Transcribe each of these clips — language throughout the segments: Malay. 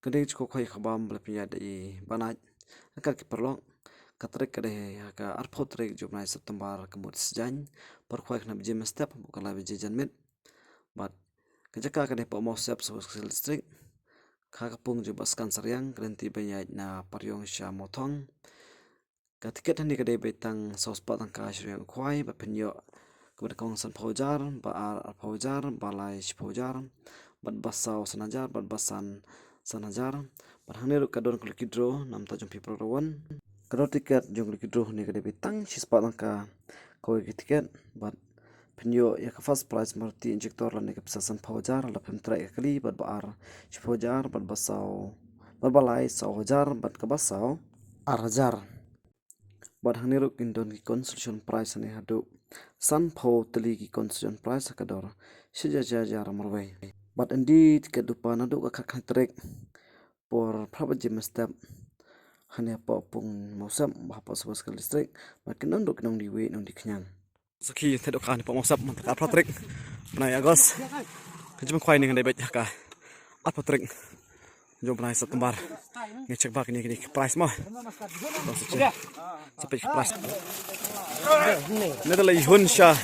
Kadang cukup koi khabam berpinya dari banaj. Akan kiperlok katrik kadeh ka arpot trek jumnai September kemud sejan perkuai kena biji step bukan lagi biji janmit. But kejaka kadeh pak mau siap sebuah listrik. Kakapung juga skan seriang kerenti banyak na pariong sya motong. Katiket hani kadeh betang sospat angka syuriang kuai berpenyo kepada kawasan paujar, paujar, balai paujar, bat basau senajar, bat basan senajar. Barhangni ruk kadon kulit kidro nam tajung people rawan. Kadon tiket jung kulit kidro ni kadeh betang sispat angka koi tiket bat penyo ya ke first prize marti injektor lan ke pesasan paujar la pemtrai kali bat baar paujar bat basau bat balai sau hajar bat ke basau hajar. Bat hangni ruk indon ki constitution prize ni hadu san pau teli ki constitution prize kador sejajar marwai. But indeed ke depan aduk akak trek por praba jim step hanya apa pun mausap bahapa sebab sekali listrik makin nonduk nong diwe nong dikenyang. Saki tedok kan pak mausap mantak apa trek penai Agos kejum kuai ning ndai ka apa trek jom penai September ngecek bak ni price mah sampai price ni adalah ihun sya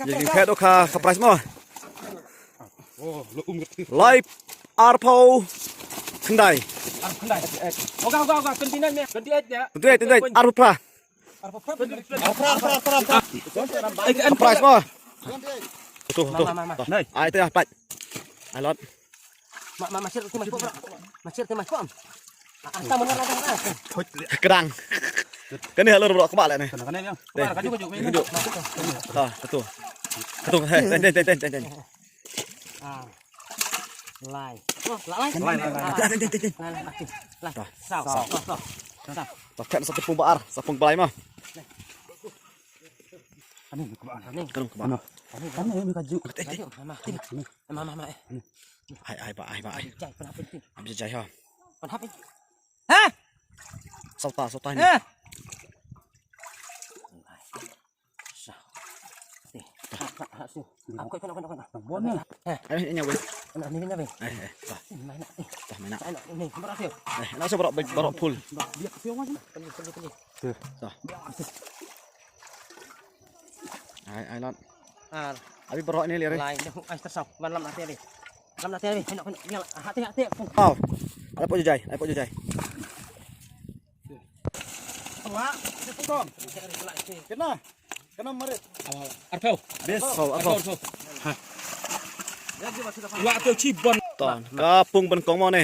jadi tedok ka price mah live arpau kendai Oga, kentingan ni. Tentu arpa price mah tuh ai teh pat ai lot Masir tu masih pom. Anta benar ada. kerang kan ni halur bro kebal ni Kaju. betul ten Lai. pakai satu pung baar sapung balai mah kan kebal Mama. ai ba Jai pernah penting. habis jai ha Pernah penting. Hah? sauta ni Aku kena. Buat ai nyawa Ni ni. tah Mana? mana Ni, berhasil. langsung barok full biar ke siang aja. Pendek. tah ai lot Ah, abi barok ni lihat lai dah ai tersau. Lam nanti ni. Hati. oh ada pok jai Wah, itu Kena marit. Arpau. besau apa Wa tu cibon. ton kapung benkong mau ni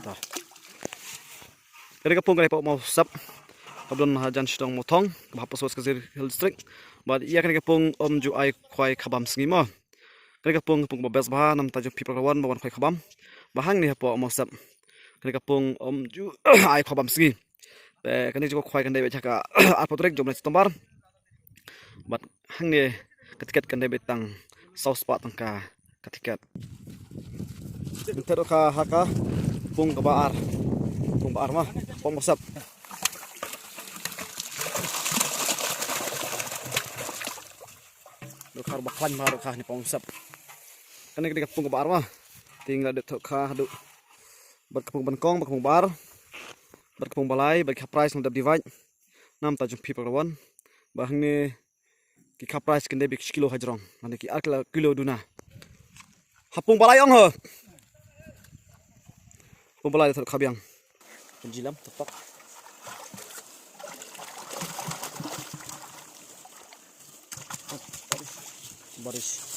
tah kali kapung kali pok mau sap kabelon hajan sedang motong bahapa sos ke district bad ia kali kapung ju ai khwai khabam singi mo kali kapung babes bah nam tajung people rawan bawan khwai khabam bahang ni pok mau sap kali kapung ju ai khabam singi te kani juga khwai kan dai ka apotrek jom September bat hang ni ketiket kan dai betang saus pat tangka ketiket ka haka pung baar mah pung mosap dokar baklan baru kah ni pung mosap kan ni pung baar mah tinggal de ka hadu berkepung benkong berkepung bar berkepung balai bagi price ng divide nam tajung people rawan bahang ni ki price kende bik kilo hajrong mane ki akla kilo duna hapung balai ong ho pung balai thak khabyang penjilam tepak baris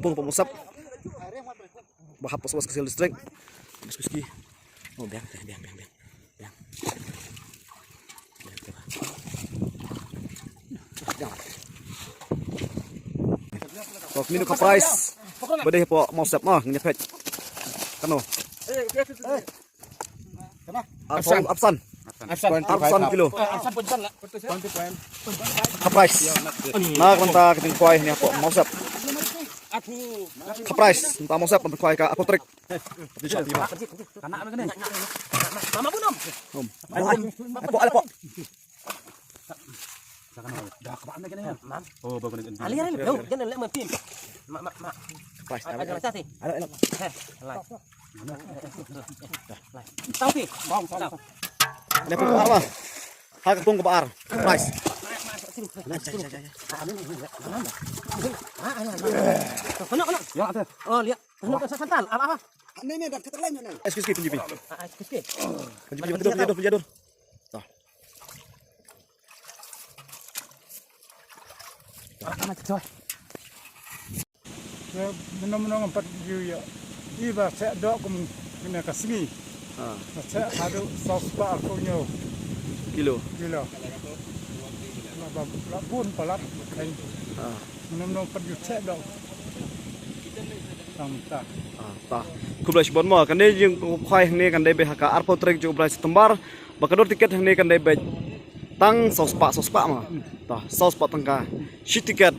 pung pemusap bahap pas ke listrik habis kuski oh biang Pok minum ka price bade po mau sap mah ngepet kano absan kilo ka price na kanta kiting kuai ni po mau sap Ati. Kaprais, entah mau siapa berkuai ke apotek. Tapi siapa tiba? Kanak apa kene? Mama pun om. Om, apo ala po. Dah kebak kene. Mam. Oh, bagus ni. Ali ali. Yo, jangan lek mepim. Mak. Kaprais, Ada rasa sih. ada. Lai. Tahu pi. Bong. Ini apa apa? Hak pun ke bar. Kaprais. Kena. Ya, ada. Oh, lihat. Kena ke santan. Apa? Ini dah kita lain ni. Excuse me, penjipi. Sikit. Penjadur. Macam tu. Menang-menang empat ya. Iba saya dok kena kasih. Ah, Saya ada sos pak aku nyo. kilo. Gila. Labun palat kain. Ah, Menang-menang empat ya saya dok. Tang. tah. Kublai bon mo kan dia jeung kuai ni kan dia BHK apotek jo kublai setembar. Bakador tiket ni kan dia tang sos pak mah. Tah, sos pak tangka. Si tiket